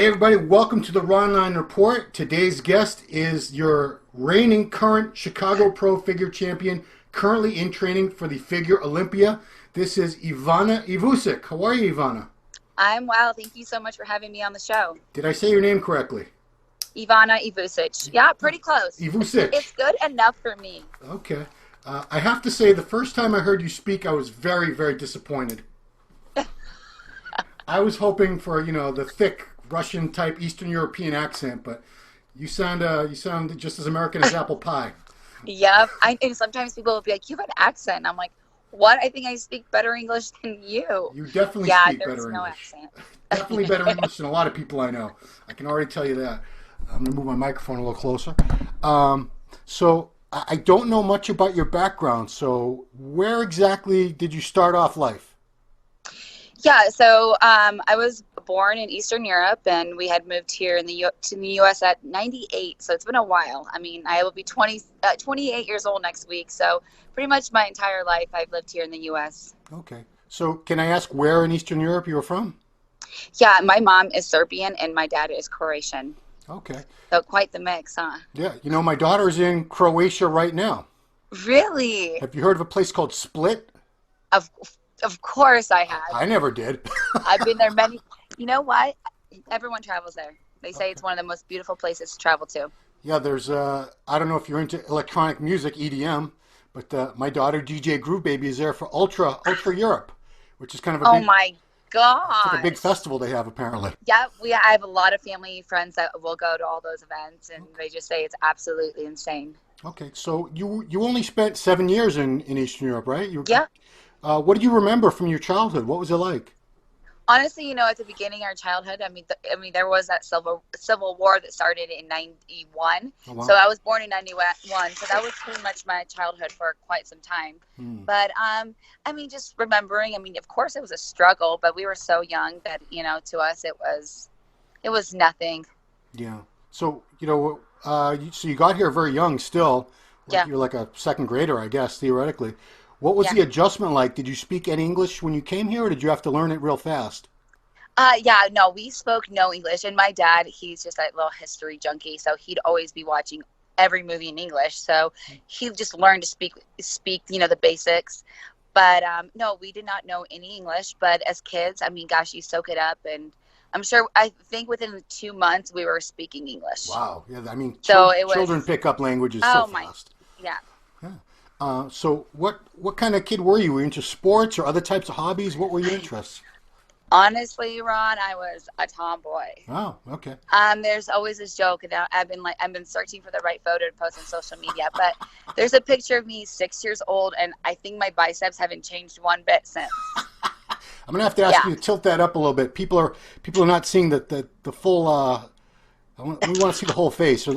Hey everybody, welcome to the Ronline Report. Today's guest is your reigning current Chicago Pro Figure Champion, currently in training for the Figure Olympia. This is Ivana Ivusic. How are you, Ivana? I'm well. Thank you so much for having me on the show. Did I say your name correctly? Ivana Ivusic. Yeah, pretty close. Ivusic. It's good enough for me. Okay. I have to say, the first time I heard you speak, I was very, very disappointed. I was hoping for, the thick Russian type Eastern European accent, but you sound just as American as apple pie. Yep. And sometimes people will be like, "You have an accent." And I'm like, "What? I think I speak better English than you." You definitely speak better English. No accent. Definitely better English than a lot of people I know. I can already tell you that. I'm going to move my microphone a little closer. So I don't know much about your background. So where exactly did you start off life? Yeah, so I was born in Eastern Europe, and we had moved here to the U.S. at 98, so it's been a while. I mean, I will be 28 years old next week, so pretty much my entire life I've lived here in the U.S. Okay. So can I ask where in Eastern Europe you were from? Yeah, my mom is Serbian, and my dad is Croatian. Okay. So quite the mix, huh? Yeah, my daughter's in Croatia right now. Really? Have you heard of a place called Split? Of course I have. I never did. I've been there many. You know what? Everyone travels there. They say it's one of the most beautiful places to travel to. Yeah, there's, I don't know if you're into electronic music, EDM, but my daughter, DJ Groove Baby, is there for Ultra Europe, which is kind of a big, my God. It's like a big festival they have, apparently. Yeah, I have a lot of family friends that will go to all those events, and they just say it's absolutely insane. Okay, so you only spent 7 years in Eastern Europe, right? Yeah. What do you remember from your childhood? What was it like? Honestly, at the beginning of our childhood, I mean, there was that civil war that started in 91. Oh, wow. So I was born in 91. So that was pretty much my childhood for quite some time. But, I mean, just remembering, of course it was a struggle, but we were so young that, to us it was nothing. Yeah. So, so you got here very young still. Yeah. You're like a second grader, I guess, theoretically. What was the adjustment like? Did you speak any English when you came here, or did you have to learn it real fast? Yeah, no, we spoke no English. And my dad, he's just a little history junkie, so he'd always be watching every movie in English. So he just learned to speak, the basics. But no, we did not know any English. But as kids, gosh, you soak it up. And I think within 2 months we were speaking English. Wow. Yeah, so children pick up languages so fast. Yeah. So what kind of kid were you? Were you into sports or other types of hobbies? What were your interests? Honestly, Ron, I was a tomboy. Oh, okay. There's always this joke, and I've been searching for the right photo to post on social media, but there's a picture of me 6 years old, and I think my biceps haven't changed one bit since. I'm gonna have to ask you to tilt that up a little bit. People are not seeing the full. We want to see the whole face. So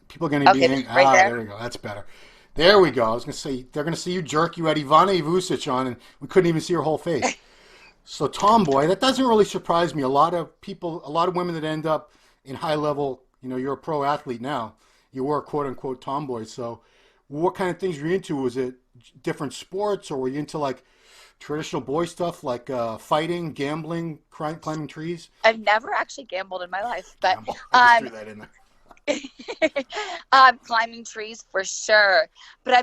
people are gonna be right there. There we go. That's better. There we go. I was going to say, they're going to see you jerk. You had Ivana Ivusic on, and we couldn't even see her whole face. So tomboy, that doesn't really surprise me. A lot of women that end up in high level, you're a pro athlete now. You were a quote-unquote tomboy. So what kind of things were you into? Was it different sports, or were you into, like, traditional boy stuff, like fighting, gambling, climbing trees? I've never actually gambled in my life, but I just threw that in there. Climbing trees for sure, but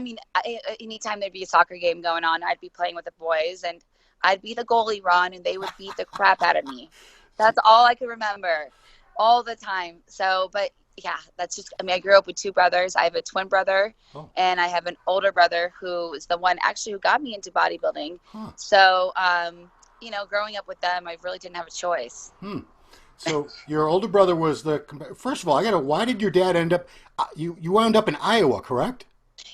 anytime there'd be a soccer game going on, I'd be playing with the boys, and I'd be the goalie, Ron, and they would beat the crap out of me. That's all I could remember all the time. So, but yeah, that's just, I grew up with two brothers. I have a twin brother, and I have an older brother who is the one actually who got me into bodybuilding. So, growing up with them, I really didn't have a choice. So your older brother was first of all, why did your dad end up, you wound up in Iowa, correct?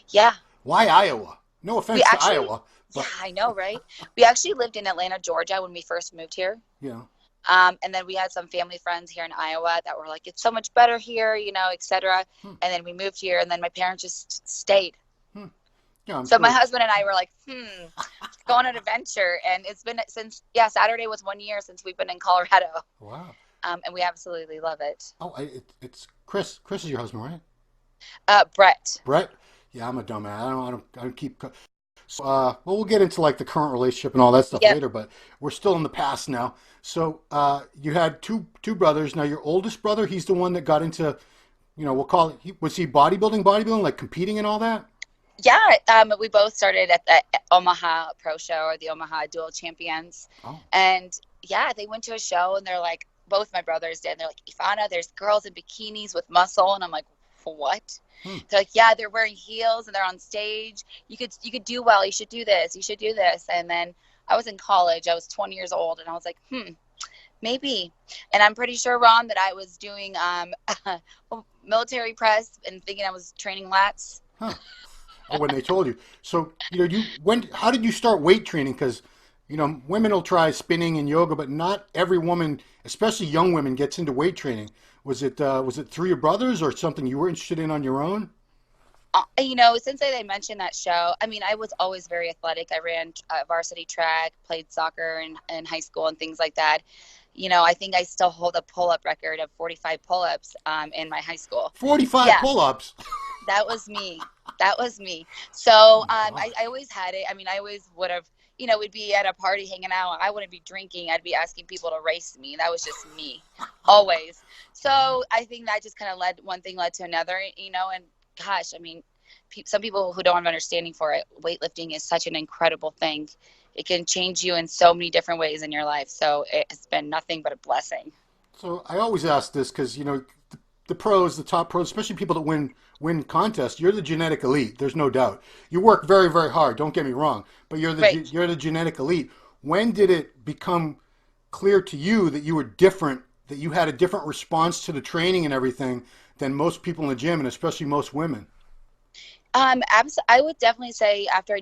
Yeah. Why Iowa? No offense to Iowa. But... Yeah, I know, right? We actually lived in Atlanta, Georgia when we first moved here. Yeah. And then we had some family friends here in Iowa that were like, it's so much better here, et cetera. And then we moved here, and then my parents just stayed. Yeah, so my husband and I were like, go on an adventure. And it's been Saturday was 1 year since we've been in Colorado. Wow. And we absolutely love it. Oh, it's Chris. Chris is your husband, right? Brett. Brett? Yeah, I'm a dumbass. I don't keep. So, well, we'll get into like the current relationship and all that stuff Yep. later, but we're still in the past now. So, you had two brothers. Now, your oldest brother, he's the one that got into, we'll call it, was he bodybuilding, like competing and all that? Yeah, we both started at the Omaha Pro Show or the Omaha Dual Champions. Oh, And yeah, they went to a show and they're like, both my brothers did. And they're like, Ivana, there's girls in bikinis with muscle. And I'm like, what? hmm. They're like, yeah, they're wearing heels and they're on stage. You could do well. You should do this. You should do this. And then I was in college. I was 20 years old. And I was like, maybe. And I'm pretty sure, Ron, that I was doing military press and thinking I was training lats. Huh. Oh, when they told you. So, how did you start weight training? Because, women will try spinning and yoga, but not every woman, especially young women, gets into weight training. Was it through your brothers or something you were interested in on your own? Since they mentioned that show, I mean, I was always very athletic. I ran varsity track, played soccer in high school and things like that. I think I still hold a pull-up record of 45 pull-ups in my high school. 45 Yeah. pull-ups? That was me. So Wow. I always had it. I mean, I always would have, we'd be at a party hanging out. I wouldn't be drinking. I'd be asking people to race me. That was just me, always. So I think that just kind of one thing led to another, and gosh, I mean, some people who don't have understanding for it, weightlifting is such an incredible thing. It can change you in so many different ways in your life. So it's been nothing but a blessing. So I always ask this because, the pros, the top pros, especially people that win contests, you're the genetic elite. There's no doubt. You work very, very hard. Don't get me wrong, but Right. you're the genetic elite. When did it become clear to you that you were different, that you had a different response to the training and everything than most people in the gym, and especially most women? I would definitely say after I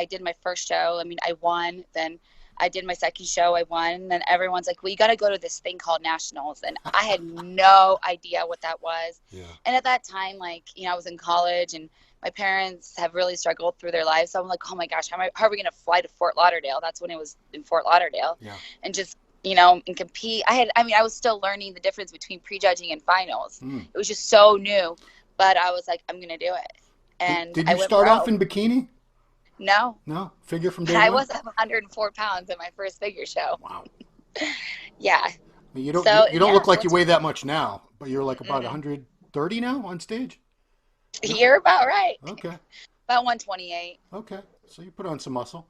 did my first show, I mean, I won. Then I did my second show, I won. And then everyone's like, well, you got to go to this thing called nationals. And I had no idea what that was. Yeah. And at that time, like, I was in college and my parents have really struggled through their lives. So I'm like, oh my gosh, how are we going to fly to Fort Lauderdale? That's when it was in Fort Lauderdale. Yeah. And just, and compete. I was still learning the difference between prejudging and finals. Mm. It was just so new, but I was like, I'm going to do it. And Did I you went start pro. off in bikini? No. No? Figure from day I one? was up 104 pounds at my first figure show. Wow. Yeah. I mean, you don't So, you don't yeah, look like you weigh that much now, but you're like about Mhm. 130 now on stage? You're about right. Okay. About 128. Okay. So you put on some muscle.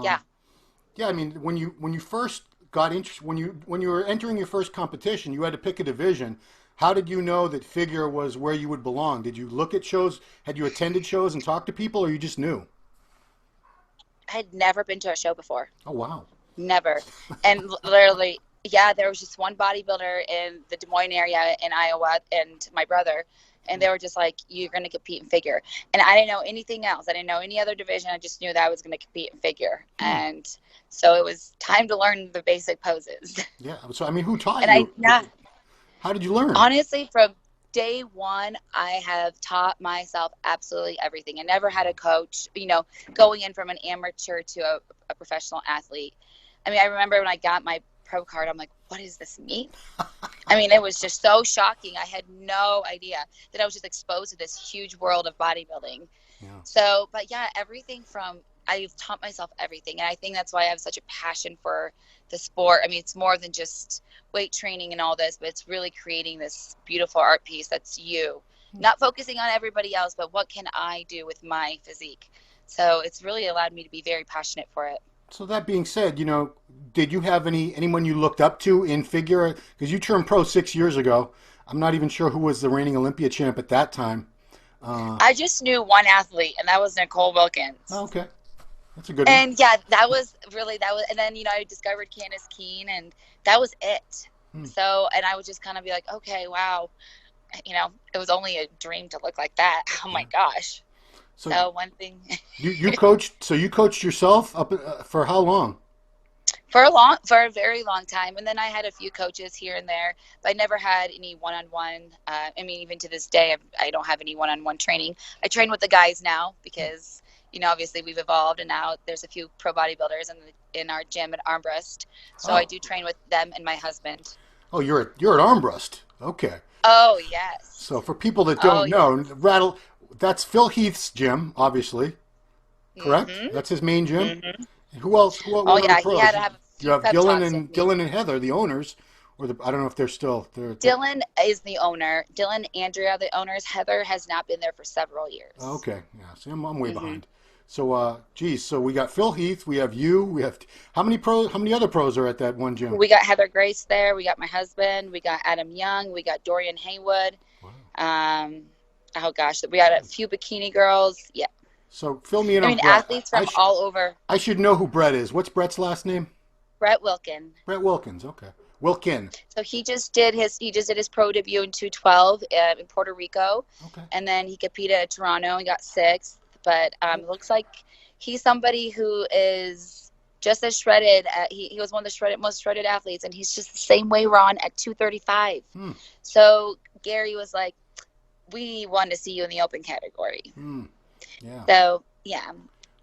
Yeah. Yeah, I mean, when you first got interested, when you were entering your first competition, you had to pick a division. How did you know that figure was where you would belong? Did you look at shows? Had you attended shows and talked to people, or you just knew? I had never been to a show before. Oh, wow. Never. And literally, yeah, there was just one bodybuilder in the Des Moines area in Iowa and my brother. And they were just like, you're going to compete in figure. And I didn't know anything else. I didn't know any other division. I just knew that I was going to compete in figure. And so it was time to learn the basic poses. Yeah. So, I mean, who taught And you? yeah, How did you learn? honestly, from day one, I have taught myself absolutely everything. I never had a coach, going in from an amateur to a professional athlete. I mean, I remember when I got my pro card, I'm like, what does this mean? I mean, it was just so shocking. I had no idea that I was just exposed to this huge world of bodybuilding. Yeah. So, but yeah, I've taught myself everything. And I think that's why I have such a passion for the sport. I mean, it's more than just weight training and all this, but it's really creating this beautiful art piece that's you. Not focusing on everybody else, but what can I do with my physique? So it's really allowed me to be very passionate for it. So that being said, did you have anyone you looked up to in figure? Because you turned pro 6 years ago. I'm not even sure who was the reigning Olympia champ at that time. I just knew one athlete, and that was Nicole Wilkins. Oh, okay. That's a good one. And yeah, that was, and then, I discovered Candace Keene, and that was it. So, and I would just kind of be like, okay, wow. It was only a dream to look like that. Oh my gosh. So one thing. you coached. So you coached yourself up for how long? For a very long time. And then I had a few coaches here and there, but I never had any one-on-one. I mean, even to this day, I don't have any one-on-one training. I train with the guys now because, obviously we've evolved, and now there's a few pro bodybuilders in our gym at Armbrust. So I do train with them and my husband. Oh, you're at Armbrust. Okay. Oh, yes. So for people that don't know, yes. that's Phil Heath's gym, obviously. correct? Mm-hmm. That's his main gym. Mm-hmm. And who else? Oh What are the yeah, he pros? had to have a You few have pep talks with me. Gillen and Heather, the owners, or the I don't know if they're still there. Dylan is the owner. Dylan, Andrea, the owners. Heather has not been there for several years. Okay, yeah. See, I'm way Hmm. behind. So, geez, so we got Phil Heath, we have you, we have how many pros? How many other pros are at that one gym? We got Heather Grace there. We got my husband. We got Adam Young. We got Dorian Haywood. Wow. Um, oh gosh, we got a few bikini girls. Yeah, So fill me in I on mean Brett. athletes from all over. I should know who Brett is. What's Brett's last name? Brett Wilkin. Brett Wilkins. Okay, Wilkin. So he just did his pro debut in 212 in Puerto Rico, Okay. and then he competed at Toronto and got sixth. But it looks like he's somebody who is just as shredded. He was one of the most shredded athletes, and he's just the same way, Ron, at 235. Hmm. So Gary was like, we want to see you in the open category. Hmm. Yeah. So yeah,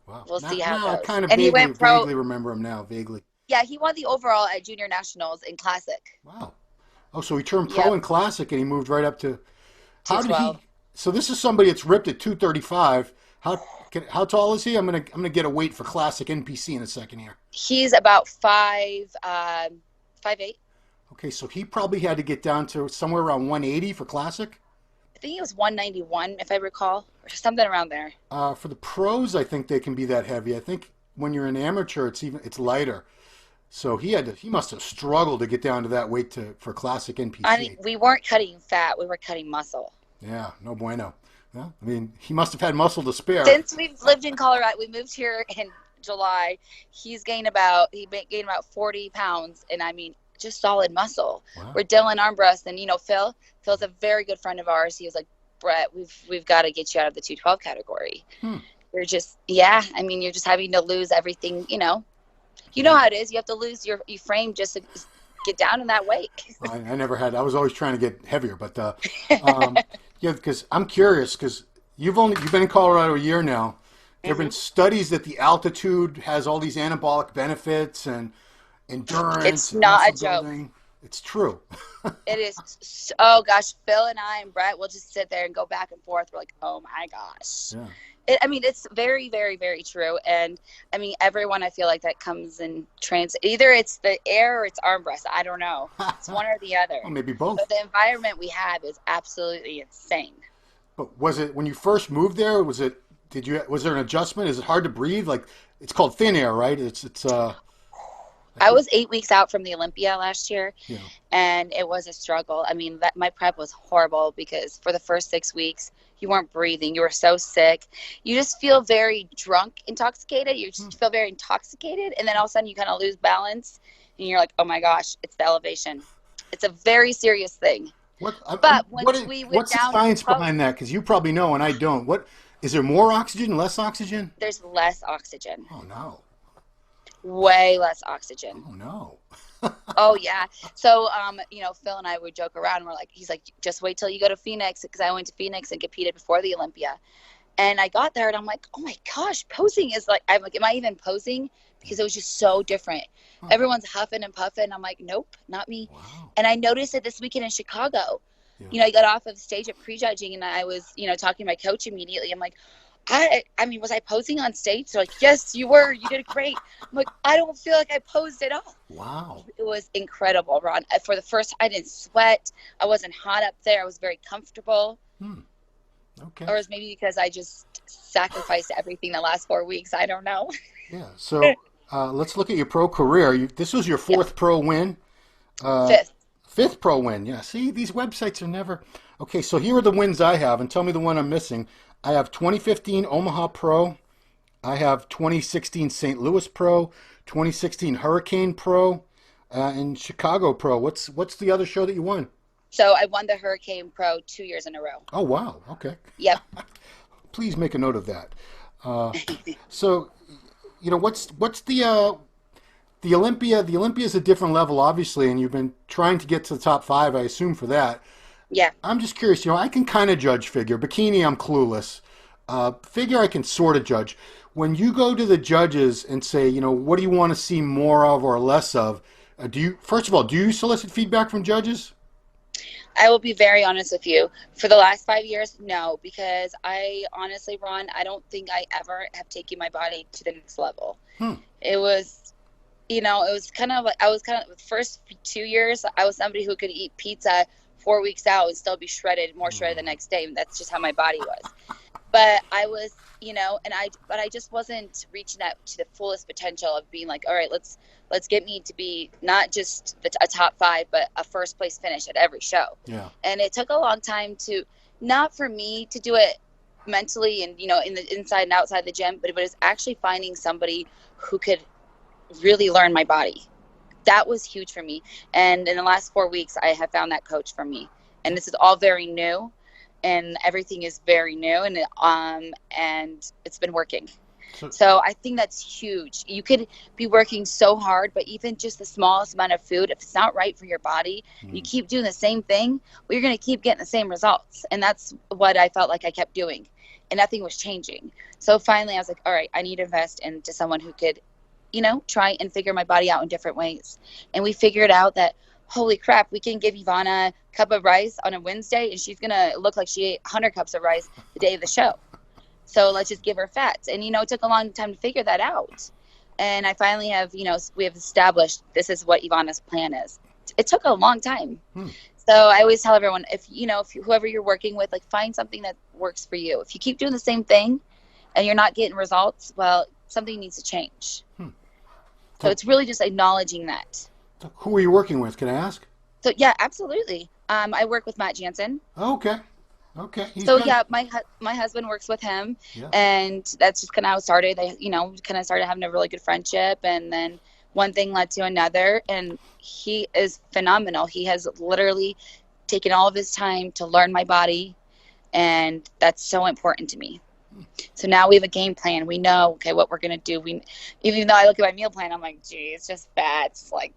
Wow. we'll see how now it I goes. kind of And he vaguely, went pro. vaguely remember him now. Vaguely. Yeah, he won the overall at Junior Nationals in Classic. Wow. Oh, so he turned pro Yep. in classic and he moved right up to. How did he? 212. So this is somebody that's ripped at 235. How tall is he? I'm gonna get a weight for classic NPC in a second here. He's about 5'8". Okay, so he probably had to get down to somewhere around 180 for classic. I think he was 191, if I recall, or something around there. For the pros, I think they can be that heavy. I think when you're an amateur, it's lighter. So he must have struggled to get down to that weight for classic NPC. I mean, we weren't cutting fat; we were cutting muscle. Yeah, no bueno. Yeah, I mean, he must have had muscle to spare. Since we've lived in Colorado, we moved here in July. He gained about 40 pounds, and I mean, just solid muscle. Wow. We're Dylan Armbrust, and Phil's a very good friend of ours. He was like, Brett, we've got to get you out of the 212 category. You're just I mean, you're just having to lose everything. You know how it is. You have to lose your frame just to get down in that weight. I never had. I was always trying to get heavier, but yeah, because I'm curious because you've been in Colorado a year now. There have been studies that the altitude has all these anabolic benefits and endurance. It's and not a muscle joke. building. It's true. It is. Oh gosh, Phil and I and Brett will just sit there and go back and forth. We're like, oh my gosh. Yeah. I mean, it's very, very, very true. And I mean, everyone I feel like that comes in either it's the air or it's arm breast. I don't know. It's one or the other. Well, maybe both. But the environment we have is absolutely insane. But was it when you first moved there? Was there an adjustment? Is it hard to breathe? Like it's called thin air, right? I was 8 weeks out from the Olympia last year, Yeah. and it was a struggle. I mean, my prep was horrible because for the first 6 weeks, you weren't breathing. You were so sick. You just feel very intoxicated. You just feel very intoxicated, and then all of a sudden you kind of lose balance, and you're like, oh my gosh, it's the elevation. It's a very serious thing. What's the science behind that? Because you probably know and I don't. What is there more oxygen, less oxygen? There's less oxygen. Oh no. Way less oxygen. Oh no. Oh yeah. So Phil and I would joke around. He's like, just wait till you go to Phoenix, because I went to Phoenix and competed before the Olympia. And I got there and I'm like, oh my gosh, posing is like, I'm like, am I even posing? Because it was just so different. Huh. Everyone's huffing and puffing. I'm like, nope, not me. Wow. And I noticed it this weekend in Chicago. Yeah. I got off of the stage at prejudging and I was, talking to my coach immediately. I'm like, I mean, was I posing on stage? They're like, yes, you were. You did great. I'm like, I don't feel like I posed at all. Wow. It was incredible, Ron. For the first, I didn't sweat. I wasn't hot up there. I was very comfortable. Okay. Or it was maybe because I just sacrificed everything the last 4 weeks. I don't know. Yeah. So let's look at your pro career. This was your fourth pro win. Fifth pro win. Yeah. See, these websites are never. Okay. So here are the wins I have, and tell me the one I'm missing. I have 2015 Omaha Pro. I have 2016 St. Louis Pro, 2016 Hurricane Pro, and Chicago Pro. What's the other show that you won? So I won the Hurricane Pro 2 years in a row. Oh wow! Okay. Yep. Please make a note of that. So, what's the Olympia? The Olympia is a different level, obviously, and you've been trying to get to the top 5, I assume, for that. Yeah. I'm just curious, I can kind of judge figure. Bikini, I'm clueless. Figure, I can sort of judge. When you go to the judges and say, what do you want to see more of or less of, first of all, do you solicit feedback from judges? I will be very honest with you. For the last 5 years, no, because I honestly, Ron, I don't think I ever have taken my body to the next level. It was, it was kind of like, the first 2 years, I was somebody who could eat pizza 4 weeks out and still be more shredded the next day. And that's just how my body was. But I was, but I just wasn't reaching out to the fullest potential of being like, all right, let's get me to be not just a top 5, but a first place finish at every show. Yeah. And it took a long time not for me to do it mentally and, in the inside and outside the gym, but it was actually finding somebody who could really learn my body. That was huge for me. And in the last 4 weeks, I have found that coach for me. And this is all very new. And everything is very new, and it's been working. So I think that's huge. You could be working so hard, but even just the smallest amount of food, if it's not right for your body, you keep doing the same thing, well, you're going to keep getting the same results. And that's what I felt like I kept doing, and nothing was changing. So finally I was like, all right, I need to invest into someone who could, try and figure my body out in different ways. And we figured out that, holy crap, we can give Ivana a cup of rice on a Wednesday and she's going to look like she ate 100 cups of rice the day of the show. So let's just give her fats. And, it took a long time to figure that out. And I finally have, we have established this is what Ivana's plan is. It took a long time. So I always tell everyone, if whoever you're working with, like, find something that works for you. If you keep doing the same thing and you're not getting results, well, something needs to change. So it's really just acknowledging that. Who are you working with? Can I ask? So yeah, absolutely. I work with Matt Jansen. Okay. Yeah, my husband works with him, and that's just kind of how it started. They, kind of started having a really good friendship, and then one thing led to another, and he is phenomenal. He has literally taken all of his time to learn my body, and that's so important to me. So now we have a game plan. We know, okay, what we're going to do. Even though I look at my meal plan, I'm like, gee, it's just fats. It's like,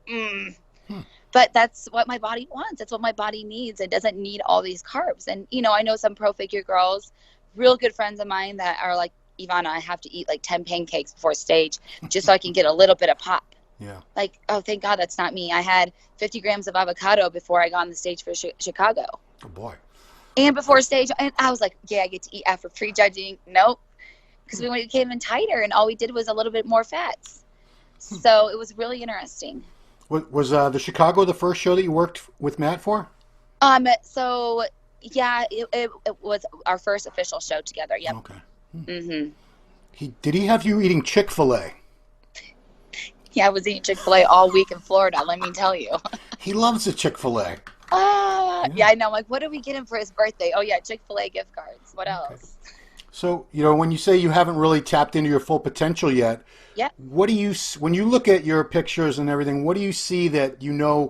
But that's what my body wants. That's what my body needs. It doesn't need all these carbs. And, I know some pro figure girls, real good friends of mine that are like, Ivana, I have to eat like 10 pancakes before stage just so I can get a little bit of pop. Yeah. Like, oh, thank God that's not me. I had 50 grams of avocado before I got on the stage for Chicago. Oh, boy. And before stage, and I was like, yeah, I get to eat after prejudging. Nope. Because we came in tighter, and all we did was a little bit more fats. So it was really interesting. Was the Chicago the first show that you worked with Matt for? So, yeah, it was our first official show together. Yep. Okay. Did he have you eating Chick-fil-A? Yeah, I was eating Chick-fil-A all week in Florida, let me tell you. He loves the Chick-fil-A. Yeah, I know. I'm like, what did we get him for his birthday? Oh, yeah, Chick-fil-A gift cards. What else? So, when you say you haven't really tapped into your full potential yet, what do you, when you look at your pictures and everything, what do you see that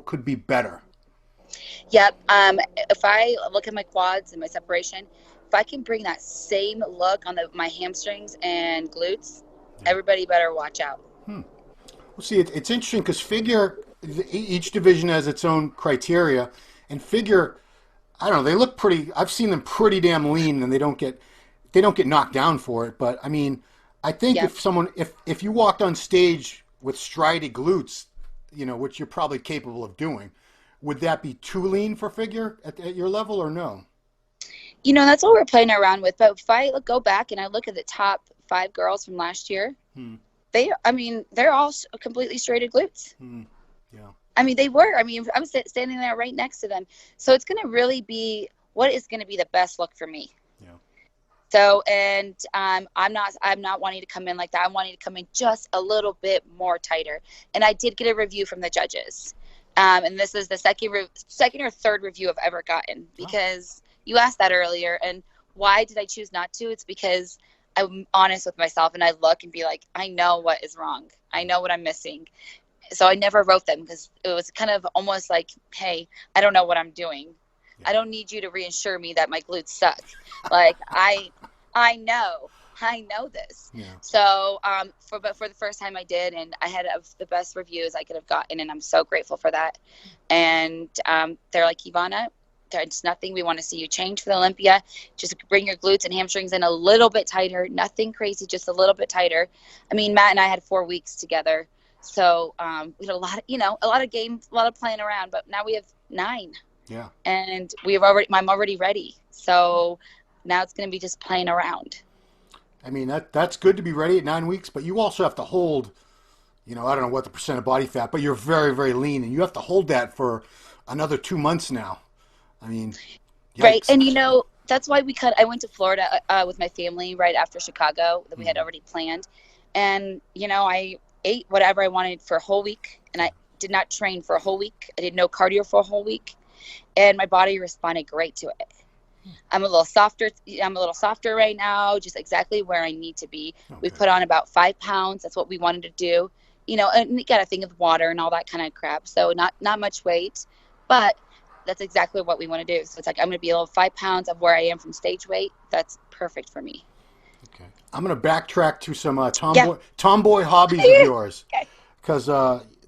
could be better? Yep. If I look at my quads and my separation, if I can bring that same look on my hamstrings and glutes, everybody better watch out. Well, see, it's interesting because each division has its own criteria, and figure, I don't know, they look pretty. I've seen them pretty damn lean, and they don't get knocked down for it. But I mean, I think if you walked on stage with stridey glutes, which you're probably capable of doing, would that be too lean for figure at your level, or no? That's what we're playing around with. But if I go back and I look at the top 5 girls from last year, they're all completely straighted glutes. Yeah. I mean, they were. I mean, I'm standing there right next to them. So it's going to really be what is going to be the best look for me. Yeah. So, and I'm not wanting to come in like that. I'm wanting to come in just a little bit more tighter. And I did get a review from the judges. And this is the second or third review I've ever gotten, because you asked that earlier. And why did I choose not to? It's because I'm honest with myself, and I look and be like, I know what is wrong. I know what I'm missing. So I never wrote them, because it was kind of almost like, hey, I don't know what I'm doing. I don't need you to reassure me that my glutes suck. Like, I know this. Yeah. So for the first time I did, and I had the best reviews I could have gotten, and I'm so grateful for that. And they're like, Ivana, there's nothing we want to see you change for the Olympia. Just bring your glutes and hamstrings in a little bit tighter. Nothing crazy, just a little bit tighter. I mean, Matt and I had 4 weeks together. So we had a lot of games, a lot of playing around, but now we have 9. Yeah. And I'm already ready. So now it's going to be just playing around. I mean, that's good to be ready at 9 weeks, but you also have to hold, I don't know what the percent of body fat, but you're very, very lean, and you have to hold that for another 2 months now. I mean, Right. yikes. And that's why I went to Florida with my family right after Chicago that we had already planned. And, I ate whatever I wanted for a whole week, and I did not train for a whole week. I did no cardio for a whole week, and my body responded great to it. I'm a little softer. I'm a little softer right now, just exactly where I need to be. Okay. We put on about 5 pounds. That's what we wanted to do. And you got to think of water and all that kind of crap. So not much weight, but that's exactly what we want to do. So it's like I'm going to be a little 5 pounds of where I am from stage weight. That's perfect for me. Okay. I'm going to backtrack to some Yeah. tomboy hobbies of yours, Okay. because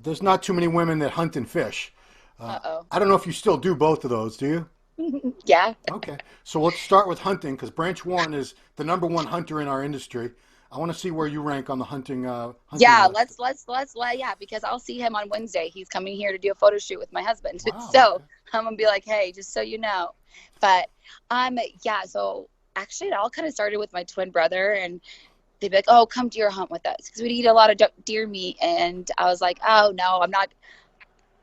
there's not too many women that hunt and fish. Uh-oh. I don't know if you still do both of those, do you? Yeah. Okay. So let's start with hunting, because Branch Warren is the #1 hunter in our industry. I want to see where you rank on the hunting. Yeah, list. let's because I'll see him on Wednesday. He's coming here to do a photo shoot with my husband. Wow, So okay. I'm gonna be like, hey, just so you know. But yeah, so actually it all kind of started with my twin brother, and they'd be like, oh, come deer hunt with us, because we'd eat a lot of deer meat. And I was like, oh no,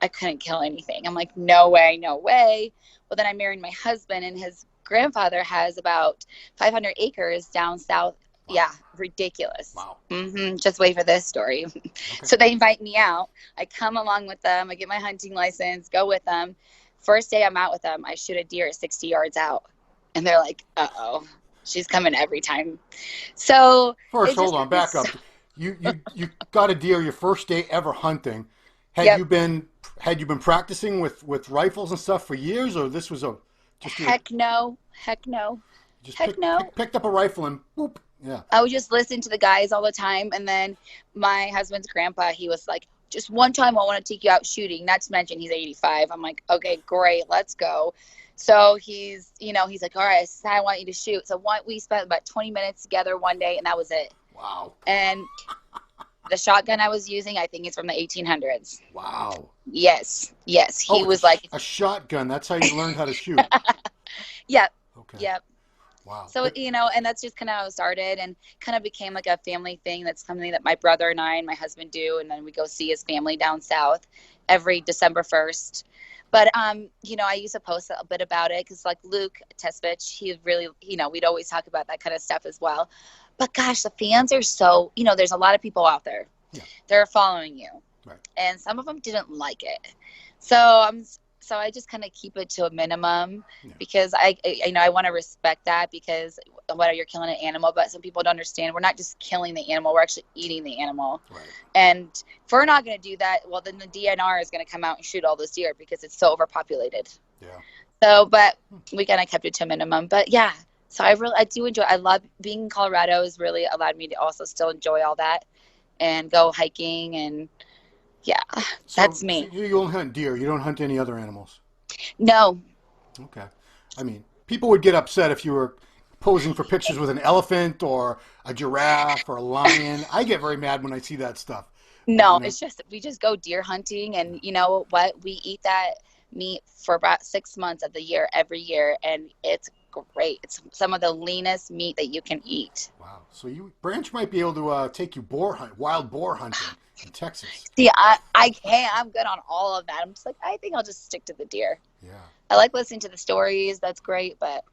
I couldn't kill anything. I'm like, no way, no way. Well, then I married my husband, and his grandfather has about 500 acres down south. Wow. Yeah, ridiculous. Wow. Just wait for this story. Okay. So they invite me out. I come along with them. I get my hunting license, go with them. First day I'm out with them, I shoot a deer 60 yards out. And they're like, uh-oh, she's coming every time. So First, hold on, back up. You got a deer your first day ever hunting. Had Yep. you been practicing with rifles and stuff for years, or this was Heck no. just Heck no. picked up a rifle and boop? Yeah. I would just listen to the guys all the time. And then my husband's grandpa, he was like, just one time I want to take you out shooting. Not to mention he's 85. I'm like, okay, great, let's go. So he's like, all right, I want you to shoot. So we spent about 20 minutes together one day, and that was it. Wow. And the shotgun I was using, I think it's from the 1800s. Wow. Yes. He was like a shotgun. That's how you learned how to shoot. Yep. Okay. Yep. Wow. So, and that's just kind of how it started, and kind of became like a family thing. That's something that my brother and I and my husband do. And then we go see his family down south every December 1st. But, I used to post a bit about it because, like, Luke Tesvich, he really, we'd always talk about that kind of stuff as well. But gosh, the fans are so, there's a lot of people out there. Yeah. They're following you. Right. And some of them didn't like it. So I just kind of keep it to a minimum, because I want to respect that, because whether you're killing an animal, but some people don't understand, we're not just killing the animal, we're actually eating the animal. Right. And if we're not going to do that, well, then the DNR is going to come out and shoot all those deer because it's so overpopulated. Yeah. So, but we kind of kept it to a minimum. But yeah, so I do enjoy. I love being in Colorado. Has really allowed me to also still enjoy all that and go hiking, and yeah, So that's me. You only hunt deer. You don't hunt any other animals. No. Okay. I mean, people would get upset if you were posing for pictures with an elephant or a giraffe or a lion. I get very mad when I see that stuff. No, it's just we just go deer hunting, and you know what? We eat that meat for about 6 months of the year every year, and it's great. It's some of the leanest meat that you can eat. Wow. So Branch might be able to take you wild boar hunting in Texas. See, I can't. I'm good on all of that. I'm just like, I think I'll just stick to the deer. Yeah. I like listening to the stories. That's great, but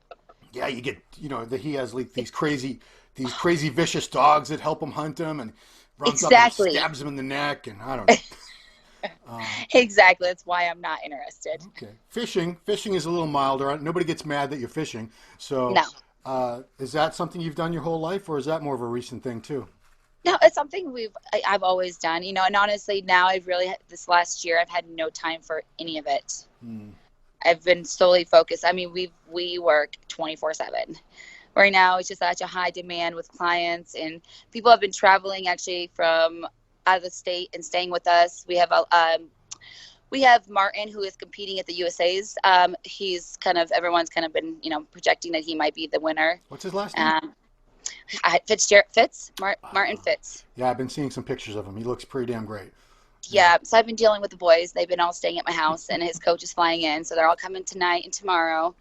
yeah, you get that he has like these crazy vicious dogs that help him hunt him, and runs up and stabs him in the neck, and I don't know. Exactly. That's why I'm not interested. Okay. Fishing is a little milder. Nobody gets mad that you're fishing. So no. Is that something you've done your whole life, or is that more of a recent thing too? No, it's something I've always done, and honestly now this last year I've had no time for any of it. I've been solely focused. I mean, we work 24/7. Right now it's just such a high demand with clients, and people have been traveling actually from out of the state and staying with us. We have Martin, who is competing at the USA's. Everyone's kind of been, projecting that he might be the winner. What's his last name? Martin Fitz. Yeah, I've been seeing some pictures of him. He looks pretty damn great. Yeah, so I've been dealing with the boys. They've been all staying at my house, and his coach is flying in, so they're all coming tonight and tomorrow.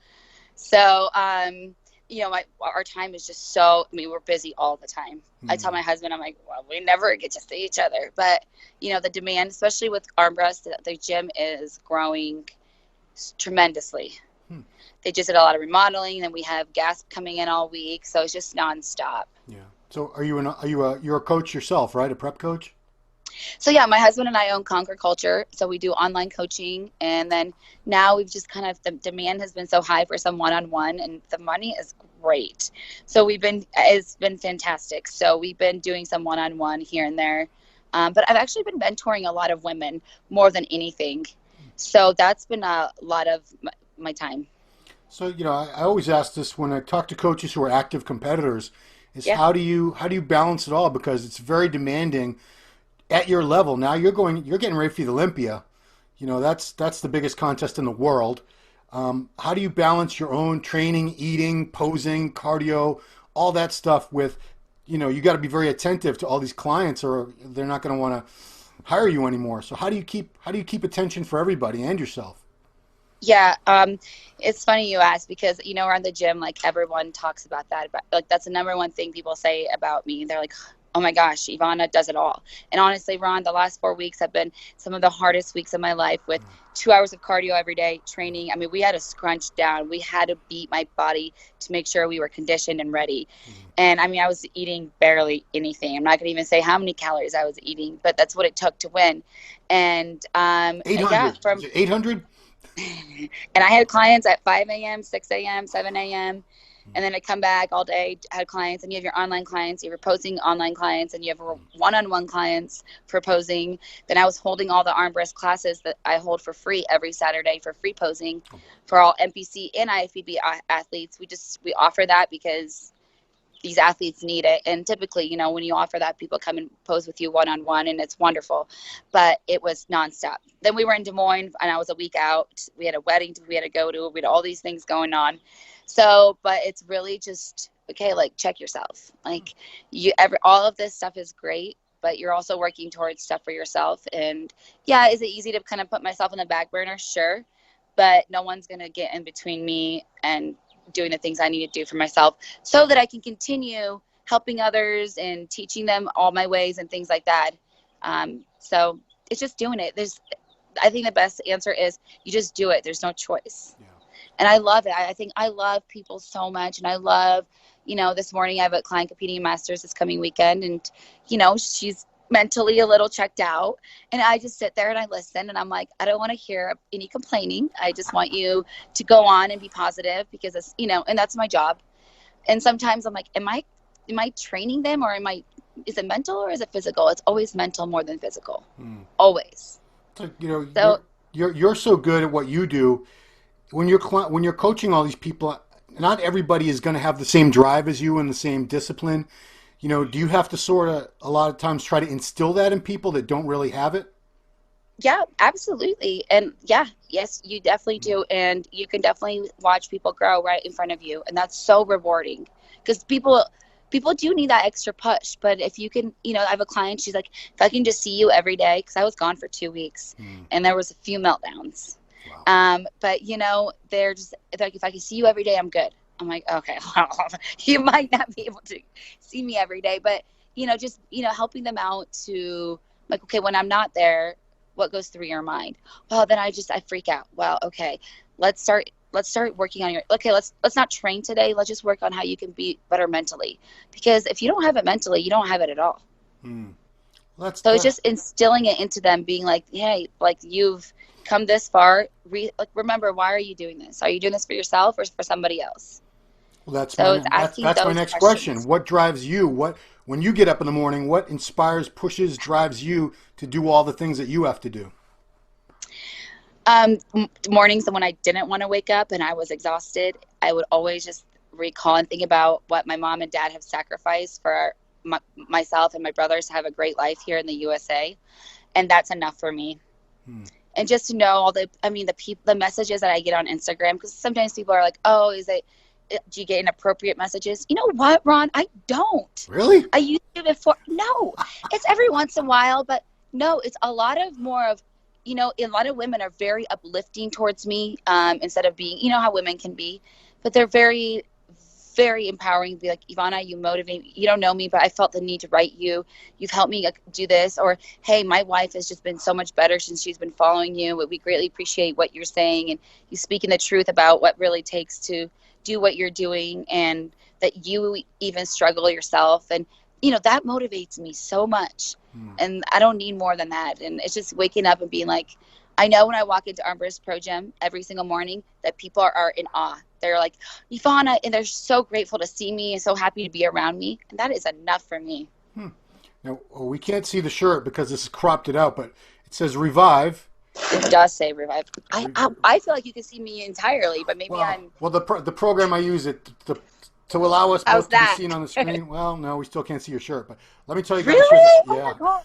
So, our time is just so, we're busy all the time. I tell my husband, I'm like, well, we never get to see each other. But, the demand, especially with arm breast, the gym is growing tremendously. They just did a lot of remodeling, and we have gas coming in all week, so it's just nonstop. Yeah. So you're a coach yourself, right? A prep coach? So yeah, my husband and I own Conquer Culture, so we do online coaching, and then now we've just the demand has been so high for some one-on-one, and the money is great. So it's been fantastic. So we've been doing some one-on-one here and there, but I've actually been mentoring a lot of women more than anything. So that's been a lot of my time. So I always ask this when I talk to coaches who are active competitors: is how do you balance it all, because it's very demanding. At your level now, you're getting ready for the Olympia. That's the biggest contest in the world. How do you balance your own training, eating, posing, cardio, all that stuff with, you got to be very attentive to all these clients, or they're not going to want to hire you anymore. So how do you keep attention for everybody and yourself? Yeah, it's funny you ask, because around the gym, like, everyone talks about that. But like, that's the number one thing people say about me. They're like, oh my gosh, Ivana does it all. And honestly, Ron, the last 4 weeks have been some of the hardest weeks of my life, with 2 hours of cardio every day, training. I mean, we had to scrunch down. We had to beat my body to make sure we were conditioned and ready. And I mean, I was eating barely anything. I'm not going to even say how many calories I was eating, but that's what it took to win. And 800. yeah, from 800. And I had clients at 5 a.m., 6 a.m., 7 a.m. And then I come back all day, had clients, and you have your online clients, you have your posing online clients, and you have one-on-one clients for posing. Then I was holding all the arm breast classes that I hold for free every Saturday for free posing for all NPC and IFBB athletes. We offer that because these athletes need it. And typically, when you offer that, people come and pose with you one-on-one, and it's wonderful. But it was nonstop. Then we were in Des Moines, and I was a week out. We had a wedding we had to go to. We had all these things going on. So, but it's really just, okay, like, check yourself. Like, all of this stuff is great, but you're also working towards stuff for yourself. And yeah, is it easy to kind of put myself on the back burner? Sure. But no one's going to get in between me and doing the things I need to do for myself, so that I can continue helping others and teaching them all my ways and things like that. So it's just doing it. I think the best answer is you just do it. There's no choice. Yeah. And I love it. I think I love people so much. And I love, this morning I have a client competing in Masters this coming weekend. And, she's mentally a little checked out. And I just sit there and I listen. And I'm like, I don't want to hear any complaining. I just want you to go on and be positive, because it's, and that's my job. And sometimes I'm like, am I training them, or is it mental or is it physical? It's always mental more than physical. Always. So, you're so good at what you do. When you're coaching all these people, not everybody is going to have the same drive as you and the same discipline. Do you have to sort of a lot of times try to instill that in people that don't really have it? Yeah, absolutely. And yes, you definitely do. And you can definitely watch people grow right in front of you. And that's so rewarding, because people do need that extra push. But if you can, I have a client, she's like, if I can just see you every day, because I was gone for 2 weeks and there was a few meltdowns. Wow. But they're just like, if I can see you every day, I'm good. I'm like, okay, well, you might not be able to see me every day, but just helping them out to, like, okay, when I'm not there, what goes through your mind? Well, then I freak out. Well, okay, let's start working on let's not train today. Let's just work on how you can be better mentally, because if you don't have it mentally, you don't have it at all. It's just instilling it into them, being like, hey, like, you've come this far. Remember, why are you doing this? Are you doing this for yourself or for somebody else? Well, that's my next question. What drives you? When you get up in the morning, what inspires, pushes, drives you to do all the things that you have to do? Mornings when I didn't want to wake up and I was exhausted, I would always just recall and think about what my mom and dad have sacrificed for myself and my brothers to have a great life here in the USA. And that's enough for me. And just to know the messages that I get on Instagram, because sometimes people are like, oh, do you get inappropriate messages? You know what, Ron? I don't. Really? I used to before. No, it's every once in a while, but No, it's a lot of more of, a lot of women are very uplifting towards me, instead of being, how women can be, but they're very, very empowering. Be like, Ivana, you motivate me. You don't know me, but I felt the need to write you. You've helped me do this. Or, hey, my wife has just been so much better since she's been following you. We greatly appreciate what you're saying. And you speaking the truth about what really takes to do what you're doing, and that you even struggle yourself. And, that motivates me so much. And I don't need more than that. And it's just waking up and being like, I know when I walk into Armbrust Pro Gym every single morning that people are in awe. They're like, Ivana, and they're so grateful to see me and so happy to be around me. And that is enough for me. Now, we can't see the shirt because this is cropped it out, but it says Revive. It does say Revive. I feel like you can see me entirely, but maybe Well, the program I use to allow us both to be seen on the screen. Well, no, we still can't see your shirt, but let me tell you guys. Really? Yeah. Oh my God.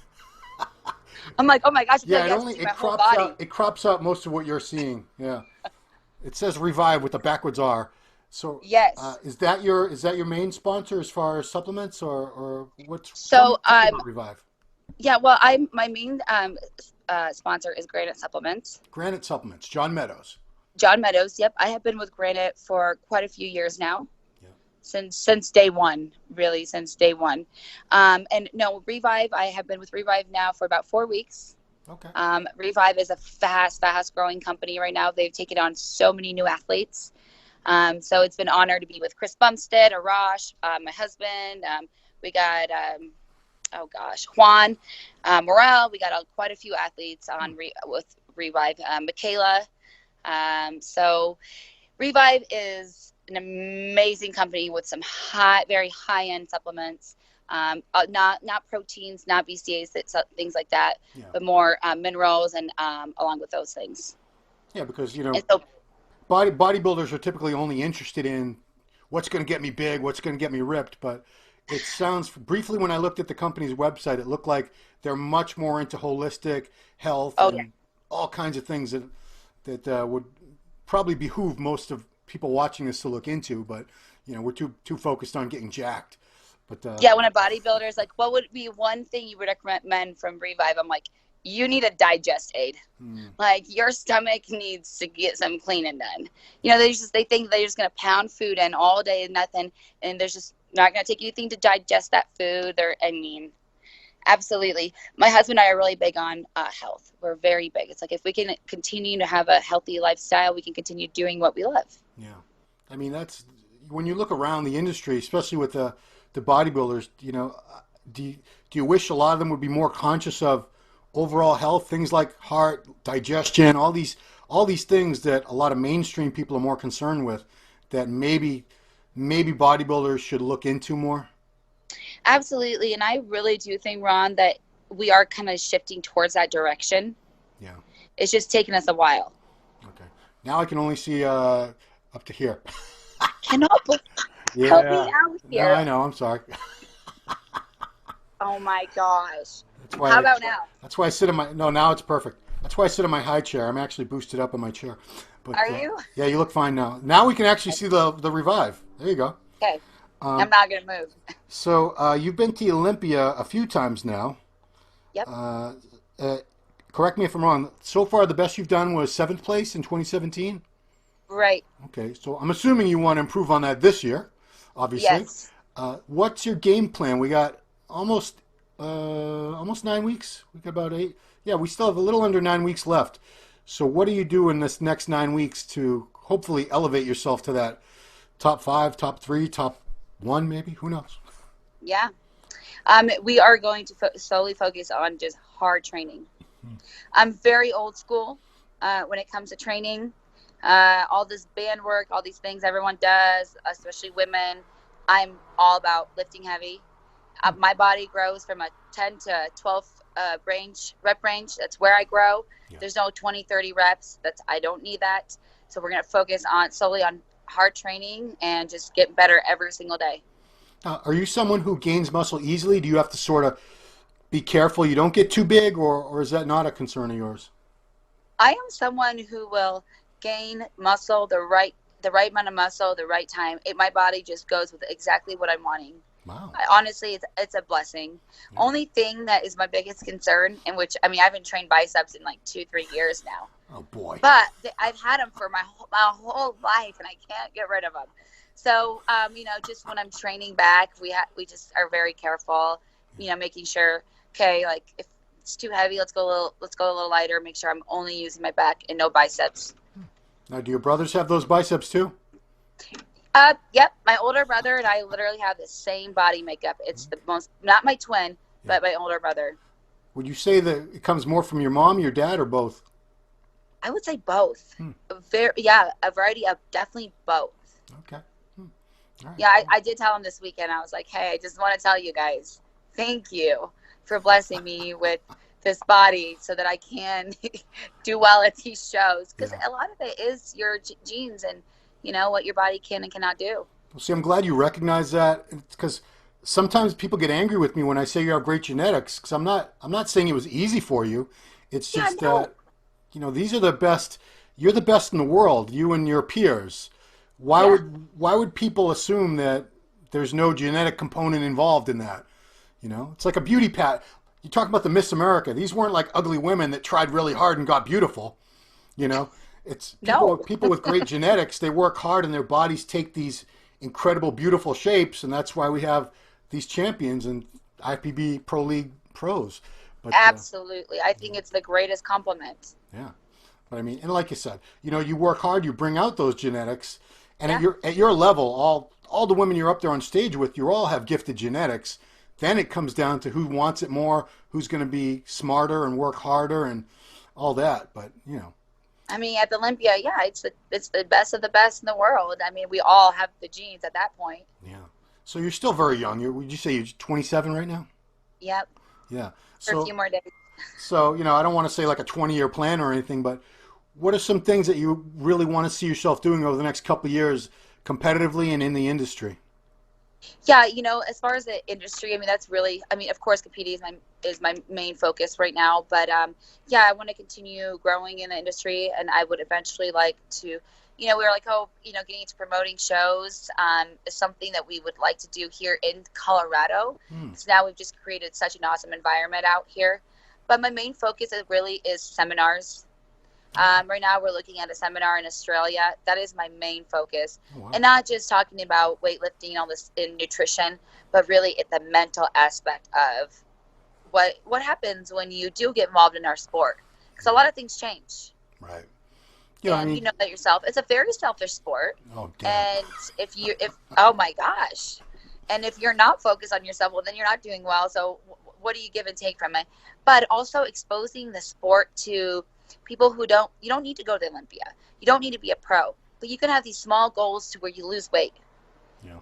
I'm like, oh my gosh. Yeah, it crops out most of what you're seeing. Yeah. It says Revive with the backwards R. So yes. Is that your main sponsor as far as supplements, or what's about Revive? Yeah, well, my main sponsor is Granite Supplements. Granite Supplements, John Meadows. John Meadows, yep. I have been with Granite for quite a few years now. Since day one, really, since day one. And no, Revive, I have been with Revive now for about 4 weeks. Okay. Revive is a fast growing company right now. They've taken on so many new athletes. So it's been an honor to be with Chris Bumstead, Arash, my husband. We got, Juan Morel. We got quite a few athletes on with Revive. Michaela. So Revive is an amazing company with some very high-end supplements, not proteins, not BCAAs, things like that, but more minerals and along with those things. Yeah, because bodybuilders are typically only interested in what's going to get me big, what's going to get me ripped. But it sounds, briefly when I looked at the company's website, it looked like they're much more into holistic health and all kinds of things that would probably behoove most of people watching this to look into, but we're too focused on getting jacked. But when a bodybuilder is like, what would be one thing you would recommend from Revive? I'm like, you need a digest aid. Like, your stomach needs to get some cleaning done. They think they're just gonna pound food in all day and nothing, and there's just not gonna take anything to digest that food. Absolutely. My husband and I are really big on health. We're very big. It's like, if we can continue to have a healthy lifestyle, we can continue doing what we love. Yeah. I mean, that's when you look around the industry, especially with the bodybuilders, do you wish a lot of them would be more conscious of overall health, things like heart, digestion, all these things that a lot of mainstream people are more concerned with, that maybe bodybuilders should look into more? Absolutely. And I really do think, Ron, that we are kind of shifting towards that direction. Yeah. It's just taken us a while. Okay. Now I can only see up to here. Help me out here. No, I know. I'm sorry. Oh my gosh. How about now? That's why I sit in my... No, now it's perfect. That's why I sit in my high chair. I'm actually boosted up in my chair. But, are you? Yeah, you look fine now. Now we can actually see the Revive. There you go. Okay. I'm not going to move. So you've been to Olympia a few times now. Yep. Correct me if I'm wrong. So far, the best you've done was 7th place in 2017? Right. Okay, so I'm assuming you want to improve on that this year, obviously. Yes. What's your game plan? We got almost 9 weeks. We got about 8. Yeah, we still have a little under 9 weeks left. So what do you do in this next 9 weeks to hopefully elevate yourself to that top 5, top 3, top 1 maybe? Who knows? Yeah. We are going to solely focus on just hard training. I'm very old school when it comes to training. All this band work, all these things everyone does, especially women. I'm all about lifting heavy. My body grows from a 10 to 12 rep range. That's where I grow. Yeah. There's no 20, 30 reps. I don't need that. So we're going to focus solely on hard training and just get better every single day. Are you someone who gains muscle easily? Do you have to sort of be careful you don't get too big, or is that not a concern of yours? I am someone who will gain muscle, the right amount of muscle, the right time. My body just goes with exactly what I'm wanting. Wow. Honestly, it's a blessing. Yeah. Only thing that is my biggest concern, in which, I mean, I haven't trained biceps in like 2-3 years now, Oh boy. but I've had them for my whole life, and I can't get rid of them. So, just when I'm training back, we just are very careful, making sure, okay, like if it's too heavy, let's go a little lighter. Make sure I'm only using my back and no biceps. Now, do your brothers have those biceps too? Yep. My older brother and I literally have the same body makeup. It's the most, not my twin, but my older brother. Would you say that it comes more from your mom, your dad, or both? I would say both. A variety of definitely both. Okay. All right. Yeah, I did tell him this weekend. I was like, hey, I just want to tell you guys, thank you for blessing me with this body so that I can do well at these shows. Because a lot of it is your genes and, what your body can and cannot do. Well, see, I'm glad you recognize that, because sometimes people get angry with me when I say you have great genetics, because I'm not saying it was easy for you. It's just that, these are the best. You're the best in the world, you and your peers. Why would people assume that there's no genetic component involved in that? It's like a beauty pageant. You talk about the Miss America. These weren't like ugly women that tried really hard and got beautiful. It's people with great genetics. They work hard and their bodies take these incredible, beautiful shapes, and that's why we have these champions and IFBB Pro League pros. But, absolutely, I think it's the greatest compliment. Yeah, but I mean, and like you said, you work hard, you bring out those genetics, and at your level, all the women you're up there on stage with, you all have gifted genetics. Then it comes down to who wants it more, who's going to be smarter and work harder and all that. But I mean, at the Olympia, it's the best of the best in the world. I mean, we all have the genes at that point. Yeah. So you're still very young. Would you say you're 27 right now? Yep. Yeah. For a few more days. So, I don't want to say like a 20-year plan or anything, but what are some things that you really want to see yourself doing over the next couple of years competitively and in the industry? Yeah, as far as the industry, I mean, that's really, of course, competing is my main focus right now. But I want to continue growing in the industry, and I would eventually like to, we were like, getting into promoting shows is something that we would like to do here in Colorado. Because now we've just created such an awesome environment out here. But my main focus really is seminars. Right now we're looking at a seminar in Australia. That is my main focus. Oh, wow. And not just talking about weightlifting, all this in nutrition, but really at the mental aspect of what happens when you do get involved in our sport. Because a lot of things change. Right. And you know that yourself. It's a very selfish sport. Oh, damn. And oh my gosh. And if you're not focused on yourself, well, then you're not doing well. So what do you give and take from it? But also exposing the sport to people who you don't need to go to Olympia. You don't need to be a pro, but you can have these small goals to where you lose weight,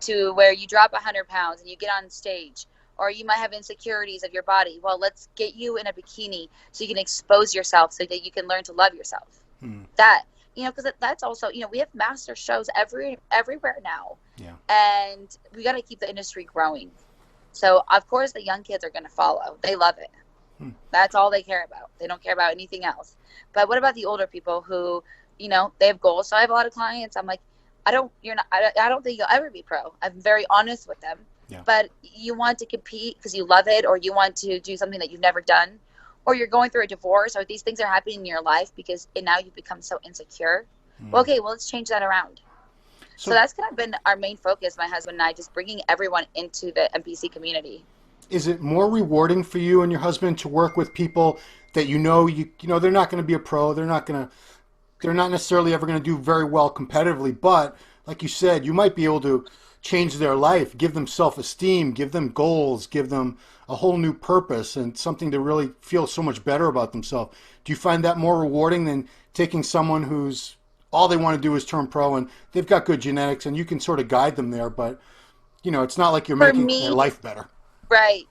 to where you drop 100 pounds and you get on stage, or you might have insecurities of your body. Well, let's get you in a bikini so you can expose yourself so that you can learn to love yourself. That, because that's also, we have master shows everywhere now. Yeah. And we got to keep the industry growing. So of course the young kids are going to follow. They love it. That's all they care about. They don't care about anything else. But what about the older people who, they have goals? So I have a lot of clients. I'm like, I don't think you'll ever be pro. I'm very honest with them. Yeah. But you want to compete because you love it, or you want to do something that you've never done, or you're going through a divorce, or these things are happening in your life and now you've become so insecure. Well, okay, well, let's change that around. So that's kind of been our main focus, my husband and I, just bringing everyone into the NPC community. Is it more rewarding for you and your husband to work with people that you know they're not going to be a pro, they're not necessarily ever going to do very well competitively, but like you said, you might be able to change their life, give them self-esteem, give them goals, give them a whole new purpose and something to really feel so much better about themselves? Do you find that more rewarding than taking someone who's all they want to do is turn pro and they've got good genetics and you can sort of guide them there, but it's not like you're making their life better? Right.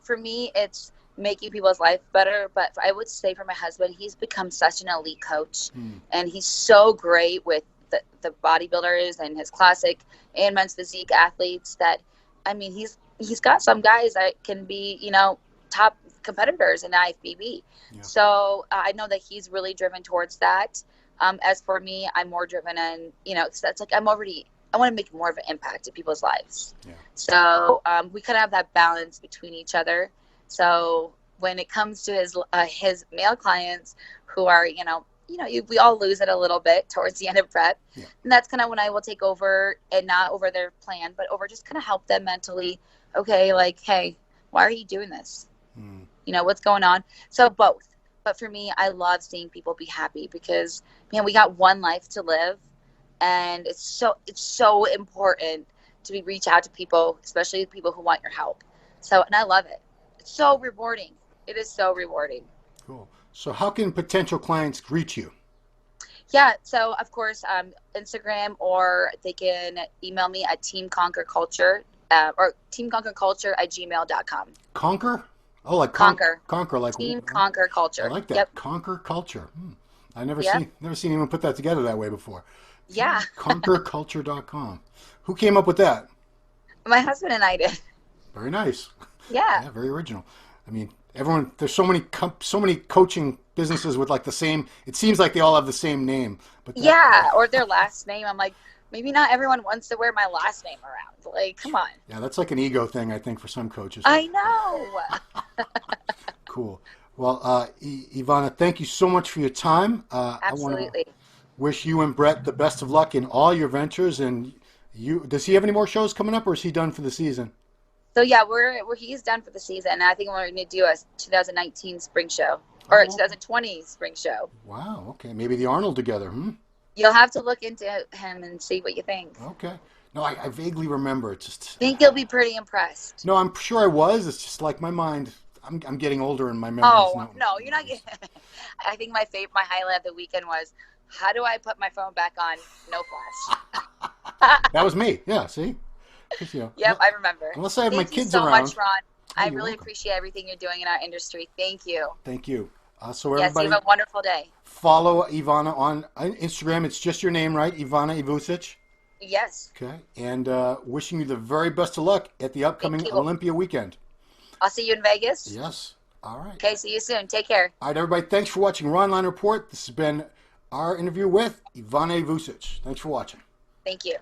For me, it's making people's life better. But I would say for my husband, he's become such an elite coach. And he's so great with the bodybuilders and his classic and men's physique athletes that, he's got some guys that can be, top competitors in the IFBB. Yeah. So I know that he's really driven towards that. As for me, I'm more driven in, that's like I'm already I want to make more of an impact in people's lives. Yeah. So we kind of have that balance between each other. So when it comes to his male clients who are, we all lose it a little bit towards the end of prep. Yeah. And that's kind of when I will take over, and not over their plan, but over just kind of help them mentally. Okay, like, hey, why are you doing this? What's going on? So both. But for me, I love seeing people be happy because, man, we got one life to live. And it's so important to reach out to people, especially people who want your help. So, and I love it. It's so rewarding. It is so rewarding. Cool. So how can potential clients reach you? Yeah. So of course, Instagram, or they can email me at teamconquerculture or teamconquerculture@gmail.com. Conquer? Oh, like Conquer. Conquer, like Team Conquer Culture. I like that. Yep. Conquer Culture. I never Yep. seen anyone put that together that way before. Yeah. Conquerculture.com. Who came up with that? My husband and I did. Very nice. Yeah. Very original. I mean, everyone. There's so many coaching businesses with like the same. It seems like they all have the same name. But yeah, or their last name. I'm like, maybe not everyone wants to wear my last name around. Like, come on. Yeah, that's like an ego thing, I think, for some coaches. I know. Cool. Well, Ivana, thank you so much for your time. Absolutely. I want to wish you and Brett the best of luck in all your ventures. And does he have any more shows coming up, or is he done for the season? So yeah, he's done for the season. I think we're going to do a 2019 spring show, or a 2020 spring show. Wow. Okay. Maybe the Arnold together. You'll have to look into him and see what you think. Okay. No, I vaguely remember. It's just. I think you'll be pretty impressed. No, I'm sure I was. It's just like my mind. I'm getting older and my memories. Oh no, you're not. I think my highlight of the weekend was, how do I put my phone back on no flash? That was me. Yeah. See. Yep, I remember. Unless I have my kids around. Thank you so much, Ron. I really welcome. appreciate everything you're doing in our industry. Thank you. Thank you. So Yes, everybody, you have a wonderful day. follow Ivana on Instagram. It's just your name, right? Ivana Ivusic. Yes. Okay. And wishing you the very best of luck at the upcoming Olympia weekend. I'll see you in Vegas. Yes. All right. Okay, see you soon. Take care. All right, everybody. Thanks for watching Ronline Report. This has been our interview with Ivana Ivusic. Thanks for watching. Thank you.